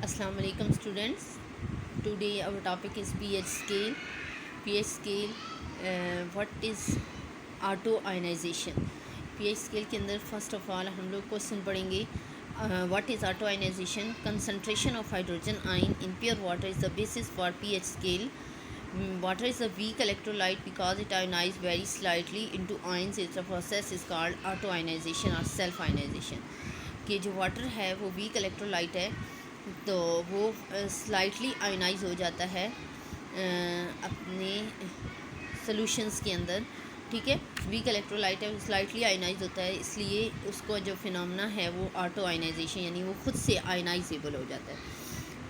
Assalamu alaikum students. Today our topic is pH scale. pH scale what is auto ionization. pH scale के अंदर first of all हम लोग question पढ़ेंगे what is auto ionization. Concentration of hydrogen ion in pure water is the basis for pH scale. Water is a weak electrolyte because it ionizes very slightly into ions. Its process is called auto ionization or self ionization. कि जो water है वो weak electrolyte है तो वो slightly ionise हो जाता है अपने सॉल्यूशंस के अंदर। ठीक है, वीक इलेक्ट्रोलाइट है, वो स्लाइटली आयोनाइज होता है, इसलिए उसको जो फिनोमेना है वो ऑटो आयोनाइजेशन यानी वो खुद से आयोनाइजेबल हो जाता है।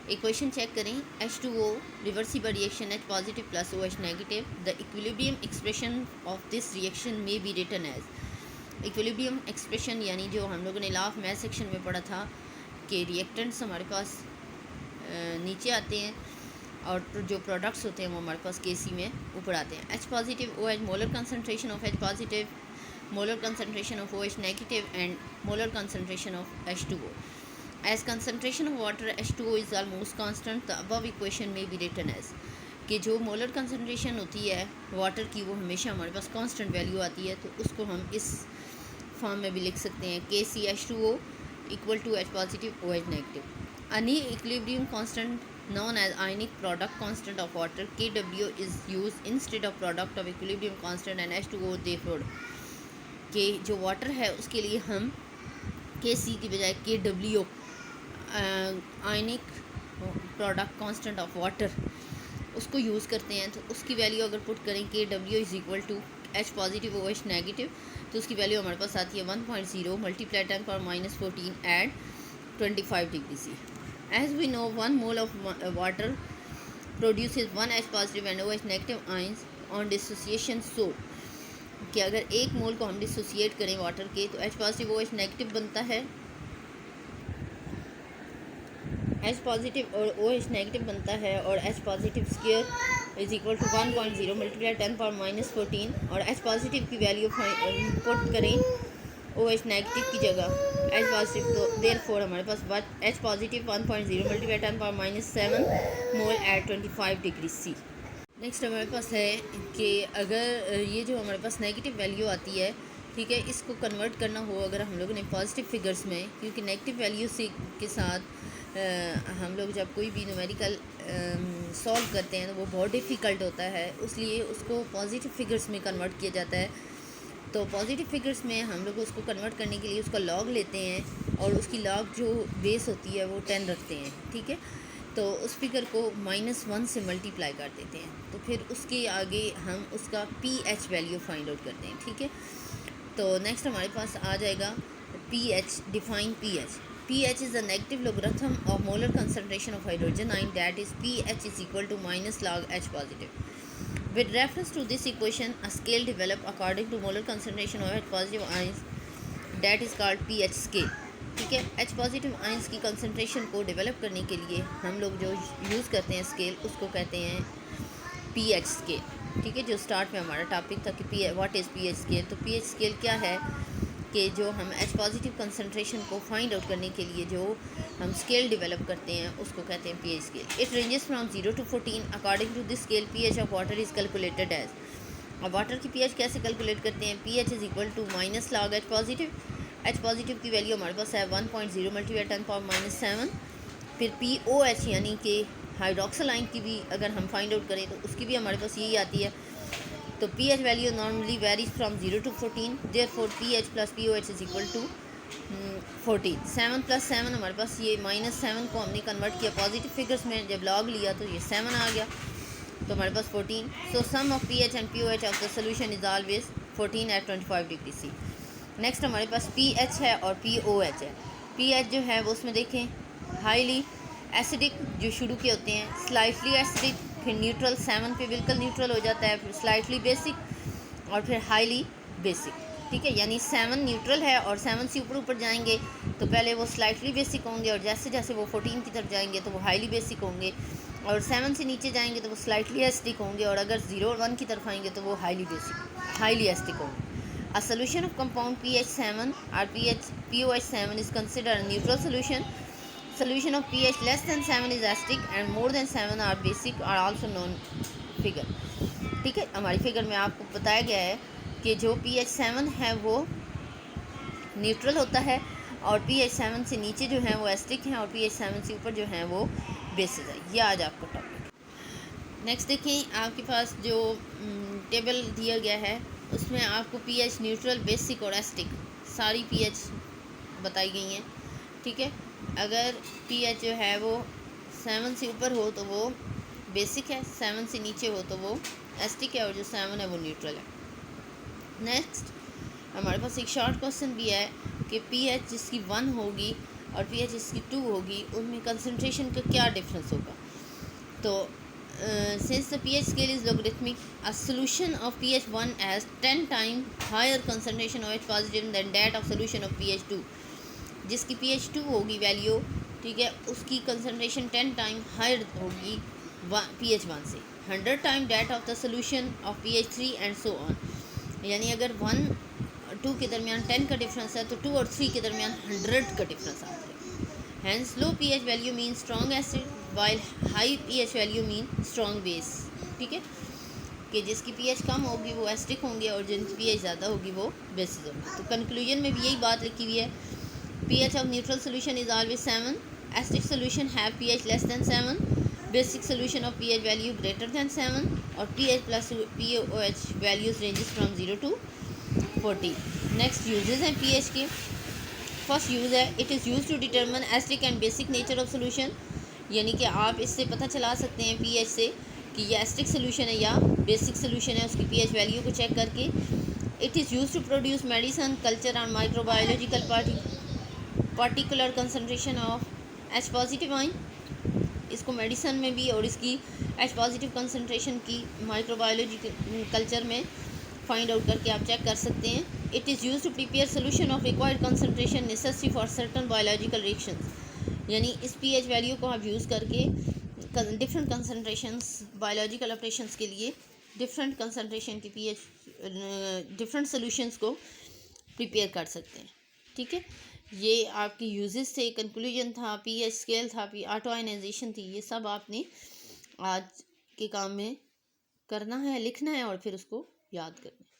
एक क्वेश्चन चेक करें। H2O reversible reaction H positive plus OH negative. The equilibrium expression of this reaction में be written as. Equilibrium expression यानी जो हम लोगों ने लॉ ऑफ मैथ सेक्शन में पढ़ा था कि रिएक्टेंट्स हमारे पास नीचे आते हैं और जो प्रोडक्ट्स होते हैं वो हमारे पास केसी में ऊपर आते हैं। H positive OH molar concentration of H positive, molar concentration of OH negative and molar concentration of H2O। As concentration of water H2O is almost constant, the above equation may be written as कि जो molar concentration होती है water की वो हमेशा हमारे पास constant value आती है, तो उसको हम इस फॉर्म में भी लिख सकते हैं KCH2O equal to H positive OH negative. any equilibrium constant known as ionic product constant of water Kw is used instead of product of equilibrium constant and H2O। therefore कि जो वाटर है उसके लिए हम Kc की बजाय Kw आयनिक product constant of water उसको यूज़ करते हैं। तो उसकी वैल्यू अगर पुट करें Kw is equal to H positive OH negative, तो उसकी वैल्यू हमारे पास आती है 1.0 multiply 10⁻⁻14 at 25 degree C. As we know 1 mole of water produces 1 H positive and OH negative ions on dissociation. So कि अगर एक मोल को हम डिसोसिएट करें वाटर के तो H पॉजिटिव OH नेगेटिव बनता है, H पॉजिटिव और OH नेगेटिव बनता है और H positive square is equal to 1.0 multiply 10⁻⁻14 और H पॉजिटिव की वैल्यू पुट करें OH नेगेटिव की जगह H पॉजिटिव, तो देयरफॉर हमारे पास H positive 1.0 multiply 10⁻⁷ mole at 25 degree C. Next हमारे पास है कि अगर ये जो हमारे पास नेगेटिव वैल्यू आती है, ठीक है, इसको कन्वर्ट करना हो अगर हम लोगों ने पॉजिटिव फिगर्स में, क्योंकि नेगेटिव वैल्यू से के साथ हम लोग जब कोई भी न्यूमेरिकल सॉल्व करते हैं तो वो बहुत डिफ़िकल्ट होता है, इसलिए उसको पॉजिटिव फिगर्स में कन्वर्ट किया जाता है। तो पॉजिटिव फिगर्स में हम लोग उसको कन्वर्ट करने के लिए उसका लॉग लेते हैं और उसकी लॉग जो बेस होती है वो 10 रखते हैं। ठीक है, तो उस फिगर को -1 से मल्टीप्लाई कर देते हैं, तो फिर उसके आगे हम उसका pH वैल्यू फाइंड आउट करते हैं। ठीक है, तो नेक्स्ट हमारे पास आ जाएगा pH। Define pH is the negative logarithm of molar concentration of hydrogen ion, that is pH is equal to minus log H positive. With reference to this equation, a scale developed according to molar concentration of H positive ions, that is called pH scale। ठीक है, H positive ions की concentration को develop करने के लिए हम लोग जो यूज़ करते हैं स्केल, उसको कहते हैं pH स्केल। ठीक है, जो स्टार्ट में हमारा टॉपिक था कि व्हाट इज़ pH स्केल। तो pH स्केल क्या है कि जो हम H पॉजिटिव कंसनट्रेशन को फाइंड आउट करने के लिए जो हम स्केल डेवलप करते हैं उसको कहते हैं pH scale. It ranges from 0 to 14। According to this scale pH of water is calculated as. अब वाटर की pH कैसे कैलकुलेट करते हैं? pH is equal to minus log H positive. H positive की वैल्यू हमारे पास है 1.0 मल्टीप्लाई 10⁻⁷। फिर POH यानी कि हाइड्रोक्सिल आयन की भी अगर हम फाइंड आउट करें तो उसकी भी हमारे पास यही आती है। तो pH value normally varies from 0 to 14, therefore pH plus POH is equal to 14। 7 + 7 हमारे पास ये -7 को हमने कन्वर्ट किया पॉजिटिव फिगर्स में, जब लॉग लिया तो ये 7 आ गया, तो हमारे पास 14। So sum of pH and POH of the solution is always 14 at 25 degree C. Next हमारे पास pH है और POH है। pH जो है वो उसमें देखें हाईली एसिडिक जो शुरू के होते हैं, स्लाइटली एसिडिक, फिर न्यूट्रल, 7 पे बिल्कुल न्यूट्रल हो जाता है, फिर स्लाइटली बेसिक और फिर हाईली बेसिक। ठीक है, यानी 7 न्यूट्रल है और 7 से ऊपर जाएंगे तो पहले वो स्लाइटली बेसिक होंगे और जैसे जैसे वो 14 की तरफ जाएंगे तो वो हाईली बेसिक होंगे, और 7 से नीचे जाएंगे तो वो स्लाइटली एसिडिक होंगे, और अगर 0 और 1 की तरफ आएंगे तो वो हाईली एसिडिक होंगे। A solution of compound pH 7 or POH 7 is considered a neutral solution Solution of pH less than 7 is acidic and more than 7 are basic are also known figure. ठीक है, हमारी फिगर में आपको बताया गया है कि जो pH 7 है वो न्यूट्रल होता है और pH 7 से नीचे जो है वो एसिडिक हैं और pH 7 से ऊपर जो है वो बेसिक है। ये आज आपका टॉपिक। नेक्स्ट देखें, आपके पास जो टेबल दिया गया है उसमें आपको pH न्यूट्रल, बेसिक और एसिडिक सारी pH बताई गई हैं। ठीक है, अगर pH जो है वो 7 से ऊपर हो तो वो बेसिक है, 7 से नीचे हो तो वो एसिडिक है और जो 7 है वो न्यूट्रल है। नेक्स्ट हमारे पास एक शॉर्ट क्वेश्चन भी है कि pH जिसकी 1 होगी और pH जिसकी 2 होगी उनमें कंसनट्रेशन का क्या डिफरेंस होगा। तो since the pH scale is logarithmic, a solution of pH 1 has 10 times higher concentration of H positive than that of solution of pH 2। जिसकी pH 2 होगी वैल्यू, ठीक है, उसकी कंसनट्रेशन 10 टाइम हायर होगी pH 1 से, 100 time that of the solution of pH 3 and so on. यानी अगर 1 और 2 के दरमियान 10 का डिफरेंस है तो 2 और 3 के दरमियान 100 का डिफरेंस आता है। हैंस लो pH value mean strong acid while high pH value mean strong base. ठीक है, कि जिसकी pH कम होगी वो एसिडिक होंगे और जिनकी pH ज़्यादा होगी वो बेसिक होंगे। तो कंक्लूजन में भी यही बात लिखी हुई है, pH of neutral solution is always 7, acidic solution have pH less than 7, basic solution of pH value greater than 7 और pH plus pOH values ranges from 0 to 40। Next uses हैं pH के। फर्स्ट यूज़ है, it is use to determine acidic and basic nature of solution. यानी कि आप इससे पता चला सकते हैं pH से कि ये एसिडिक सोल्यूशन है या बेसिक सोल्यूशन है, उसकी pH वैल्यू को चेक करके। It is use to produce medicine, culture और microbiological particular concentration of H positive ion. इसको मेडिसन में भी और इसकी H पॉजिटिव कंसनट्रेशन की माइक्रोबायोलॉजी कल्चर में फाइंड आउट करके आप चेक कर सकते हैं। It is use to prepare solution of required concentration necessary for certain biological reactions. यानी इस pH वैल्यू को आप यूज़ करके डिफरेंट कंसनट्रेशंस बायोलॉजिकल ऑपरेशंस के लिए डिफरेंट कंसनट्रेशन की pH डिफरेंट सोल्यूशंस को प्रिपेयर कर सकते हैं। ठीक है, ये आपकी यूजेस थे, कंक्लूजन था, pH स्केल था, ऑटो आयनाइजेशन थी। ये सब आपने आज के काम में करना है, लिखना है और फिर उसको याद करना है।